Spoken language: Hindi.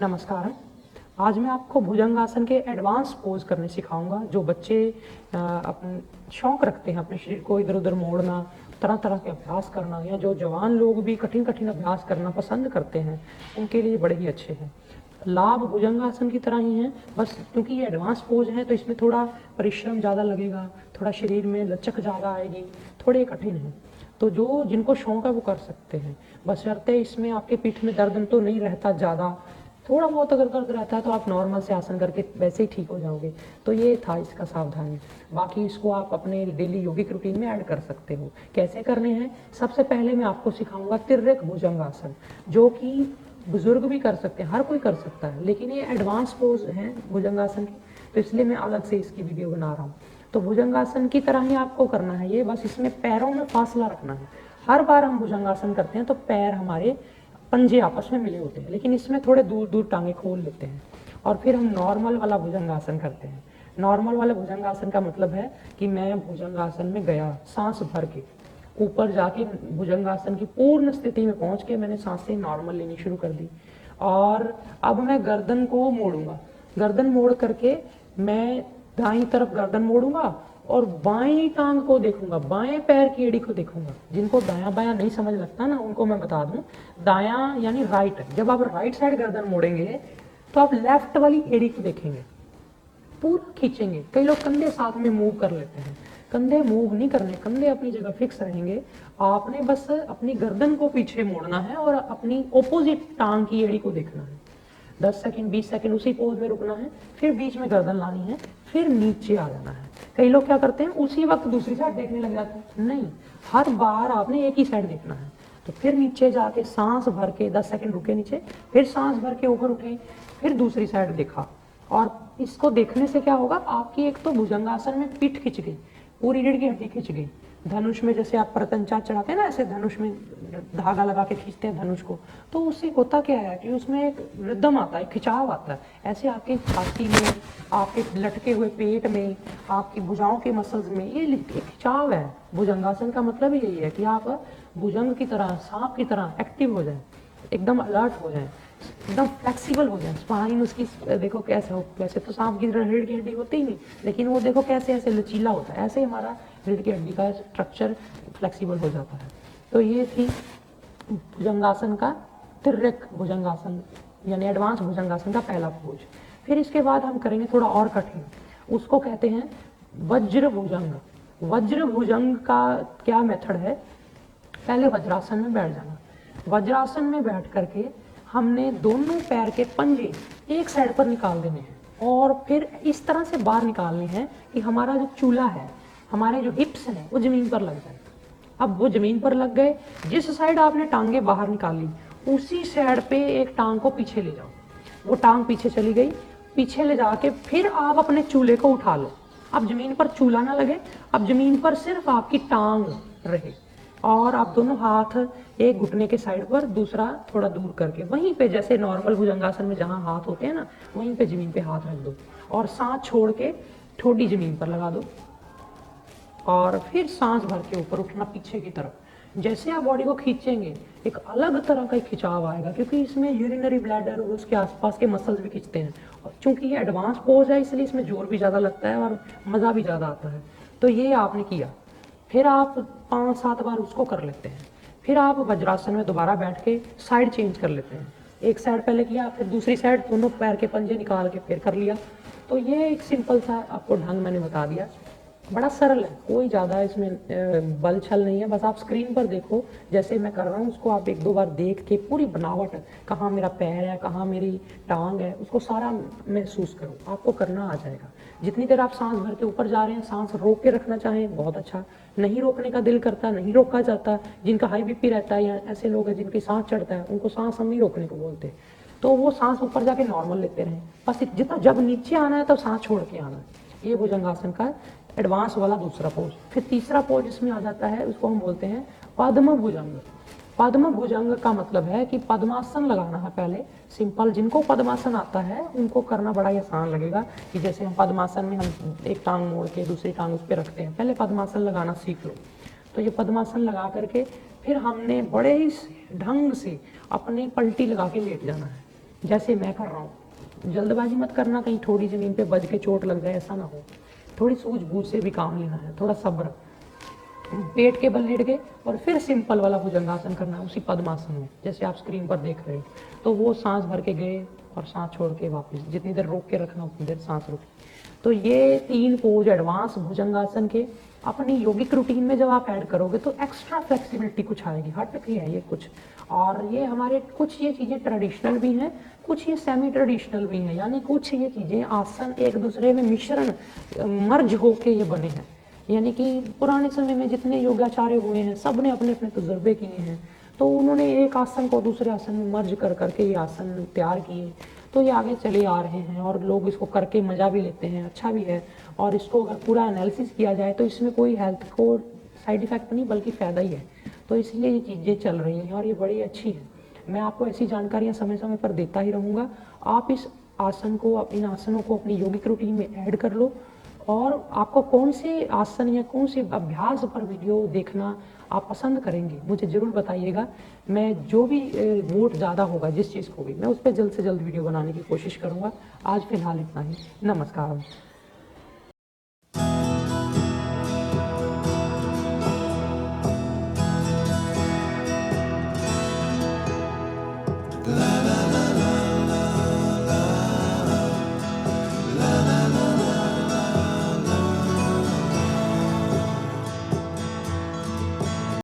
नमस्कार। आज मैं आपको भुजंगासन के एडवांस पोज करने सिखाऊंगा। जो बच्चे अपने शौक रखते हैं अपने शरीर को इधर उधर मोड़ना, तरह तरह के अभ्यास करना, या जो जवान लोग भी कठिन कठिन अभ्यास करना पसंद करते हैं, उनके लिए बड़े ही अच्छे हैं। लाभ भुजंगासन की तरह ही हैं, बस क्योंकि ये एडवांस पोज है तो इसमें थोड़ा परिश्रम ज़्यादा लगेगा, थोड़ा शरीर में लचक ज़्यादा आएगी, थोड़े कठिन हैं। तो जो जिनको शौक है वो कर सकते हैं, बशर्ते इसमें आपके पीठ में दर्द तो नहीं रहता ज़्यादा। थोड़ा बहुत अगर दर्द रहता है तो आप नॉर्मल से आसन करके वैसे ही ठीक हो जाओगे। तो ये था इसका सावधानी। बाकी इसको आप अपने डेली यौगिक रूटीन में ऐड कर सकते हो। कैसे करने हैं? सबसे पहले मैं आपको सिखाऊंगा तिर्यक भुजंगासन, जो कि बुजुर्ग भी कर सकते हैं, हर कोई कर सकता है, लेकिन ये एडवांस पोज है भुजंगासन की, तो इसलिए मैं अलग से इसकी वीडियो बना रहा हूँ। तो भुजंगासन की तरह ही आपको करना है ये, बस इसमें पैरों में फासला रखना है। हर बार हम भुजंगासन करते हैं तो पैर हमारे पंजे आपस में मिले होते हैं, लेकिन इसमें थोड़े दूर दूर टांगे खोल लेते हैं और फिर हम नॉर्मल वाला भुजंगासन करते हैं। नॉर्मल वाले भुजंगासन का मतलब है कि मैं भुजंगासन में गया, सांस भर के ऊपर जाके भुजंगासन की पूर्ण स्थिति में पहुंच के मैंने सांसें नॉर्मल लेनी शुरू कर दी। और अब मैं गर्दन को मोड़ूंगा। गर्दन मोड़ करके मैं दाईं तरफ गर्दन मोड़ूंगा और बाईं टांग को देखूंगा, बाएं पैर की एड़ी को देखूंगा। जिनको दायां बायां नहीं समझ लगता ना, उनको मैं बता दूं, दायां यानी राइट। जब आप राइट साइड गर्दन मोड़ेंगे तो आप लेफ्ट वाली एड़ी को देखेंगे, पूरा खींचेंगे। कई लोग कंधे साथ में मूव कर लेते हैं, कंधे मूव नहीं करने, कंधे अपनी जगह फिक्स रहेंगे। आपने बस अपनी गर्दन को पीछे मोड़ना है और अपनी ऑपोजिट टांग की एड़ी को देखना है। 10 सेकंड 20 सेकंड उसी पोज में रुकना है, फिर बीच में गर्दन लानी है, फिर नीचे आ जाना है। कई लोग क्या करते हैं, उसी वक्त दूसरी साइड देखने लग जाते हैं। नहीं, हर बार आपने एक ही साइड देखना है। तो फिर नीचे जाके सांस भर के 10 सेकंड रुके नीचे, फिर सांस भर के ऊपर उठे, फिर दूसरी साइड देखा। और इसको देखने से क्या होगा, आपकी एक तो भुजंगासन में पीठ खिंच गई, पूरी रीढ़ की हड्डी खिंच गई। धनुष में जैसे आप प्रत्यंचा चढ़ाते हैं ना, ऐसे धनुष में धागा लगा के खींचते हैं धनुष को, तो उससे होता क्या है कि उसमें एक रिदम आता है, खिंचाव आता है। ऐसे आपके छाती में, आपके लटके हुए पेट में, आपकी भुजाओं के मसल्स में ये एक खिंचाव है। भुजंगासन का मतलब यही है कि आप भुजंग की तरह, सांप की तरह एक्टिव हो जाए, एकदम अलर्ट हो जाए, एकदम फ्लेक्सिबल हो जाए। स्पाइन उसकी देखो कैसे हो, वैसे तो सांप की तरह रीढ़ की हड्डी होती ही नहीं, लेकिन वो देखो कैसे ऐसे लचीला होता है। ऐसे हमारा रीढ़ की हड्डी का स्ट्रक्चर फ्लेक्सिबल हो जाता है। तो ये थी भुजंगासन का तिर्यक भुजंगासन यानी एडवांस भुजंगासन का पहला पोज। फिर इसके बाद हम करेंगे थोड़ा और कठिन, उसको कहते हैं वज्र भुजंग। वज्र भुजंग का क्या मेथड है? पहले वज्रासन में बैठ जाना। वज्रासन में बैठ करके हमने दोनों पैर के पंजे एक साइड पर निकाल देने हैं और फिर इस तरह से बाहर निकालने हैं कि हमारा जो चूल्हा है, हमारे जो हिप्स हैं, वो जमीन पर लग जाए। अब वो जमीन पर लग गए, जिस साइड आपने टांगे बाहर निकाली उसी साइड पे एक टांग को पीछे ले जाओ। वो टांग पीछे चली गई, पीछे ले जाके फिर आप अपने चूल्हे को उठा लो। अब जमीन पर चूल्हा ना लगे, अब जमीन पर सिर्फ आपकी टांग रहे और आप दोनों हाथ एक घुटने के साइड पर, दूसरा थोड़ा दूर करके वहीं पे, जैसे नॉर्मल भुजंगासन में जहां हाथ होते हैं ना, वहीं पे जमीन पे हाथ रख दो और सांस छोड़ के ठोडी जमीन पर लगा दो और फिर सांस भर के ऊपर उठना पीछे की तरफ। जैसे आप बॉडी को खींचेंगे एक अलग तरह का खिंचाव आएगा, क्योंकि इसमें यूरिनरी ब्लैडर और उसके आसपास के मसल्स भी खींचते हैं। और चूंकि ये एडवांस पोज है इसलिए इसमें जोर भी ज़्यादा लगता है और मज़ा भी ज़्यादा आता है। तो ये आपने किया, फिर आप 5-7 बार उसको कर लेते हैं। फिर आप वज्रासन में दोबारा बैठ के साइड चेंज कर लेते हैं। एक साइड पहले किया, फिर दूसरी साइड दोनों पैर के पंजे निकाल के फिर कर लिया। तो ये एक सिंपल सा आपको ढंग मैंने बता दिया, बड़ा सरल है, कोई ज़्यादा इसमें बल छल नहीं है। बस आप स्क्रीन पर देखो जैसे मैं कर रहा हूँ, उसको आप 1-2 बार देख के पूरी बनावट, कहाँ मेरा पैर है, कहाँ मेरी टांग है, उसको सारा महसूस करो, आपको करना आ जाएगा। जितनी देर आप सांस भर के ऊपर जा रहे हैं, सांस रोक के रखना चाहें बहुत अच्छा, नहीं रोकने का दिल करता, नहीं रोका जाता, जिनका हाई बीपी रहता है या ऐसे लोग हैं जिनकी सांस चढ़ता है, उनको सांस हम नहीं रोकने को बोलते, तो वो सांस ऊपर जाके नॉर्मल लेते रहें। बस जितना, जब नीचे आना है तब सांस छोड़ के आना है। ये भुजंगासन का एडवांस वाला दूसरा पोज। फिर तीसरा पोज इसमें आ जाता है, उसको हम बोलते हैं पद्म भुजंग। पद्म भुजंग का मतलब है कि पद्मासन लगाना है पहले। सिंपल, जिनको पद्मासन आता है उनको करना बड़ा ही आसान लगेगा कि जैसे हम पद्मासन में हम एक टांग मोड़ के दूसरी टांग उस पर रखते हैं, पहले पद्मासन लगाना सीख लो। तो ये पद्मासन लगा करके फिर हमने बड़े ही ढंग से अपनी पलटी लगा के लेट जाना है। जैसे मैं कर रहा हूँ। जल्दबाजी मत करना, कहीं थोड़ी ज़मीन पे बज के चोट लग जाए, ऐसा ना हो। थोड़ी सूझबूझ से भी काम लेना है, थोड़ा सब्र। पेट के बल लेट गए और फिर सिंपल वाला भुजंगासन करना है उसी पद्मासन में, जैसे आप स्क्रीन पर देख रहे हो। तो वो सांस भर के गए और सांस छोड़ के वापस, जितनी देर रोक के रखना उतनी देर सांस रोकी। तो ये 3 पोज एडवांस भुजंगासन के अपनी यौगिक रूटीन में जब आप ऐड करोगे तो एक्स्ट्रा फ्लेक्सिबिलिटी कुछ आएगी, हट के है ये कुछ। और ये हमारे कुछ ये चीज़ें ट्रेडिशनल भी हैं, कुछ ये सेमी ट्रेडिशनल भी हैं, यानी कुछ ये चीज़ें आसन एक दूसरे में मिश्रण मर्ज होके ये बने हैं। यानी कि पुराने समय में जितने योगाचार्य हुए हैं सब ने अपने अपने तजुर्बे किए हैं, तो उन्होंने एक आसन को दूसरे आसन में मर्ज कर करके ये आसन तैयार किए। तो ये आगे चले आ रहे हैं और लोग इसको करके मज़ा भी लेते हैं, अच्छा भी है। और इसको अगर पूरा एनालिसिस किया जाए तो इसमें कोई हेल्थ को साइड इफ़ेक्ट नहीं बल्कि फ़ायदा ही है। तो इसलिए ये चीज़ें चल रही हैं और ये बड़ी अच्छी है। मैं आपको ऐसी जानकारियाँ समय समय पर देता ही रहूँगा। आप इस आसन को, इन आसनों को अपनी यौगिक रूटीन में ऐड कर लो। और आपको कौन से आसन या कौन से अभ्यास पर वीडियो देखना आप पसंद करेंगे मुझे ज़रूर बताइएगा। मैं जो भी वोट ज़्यादा होगा जिस चीज़ को भी, मैं उस पर जल्द से जल्द वीडियो बनाने की कोशिश करूँगा। आज फिलहाल इतना ही। नमस्कार।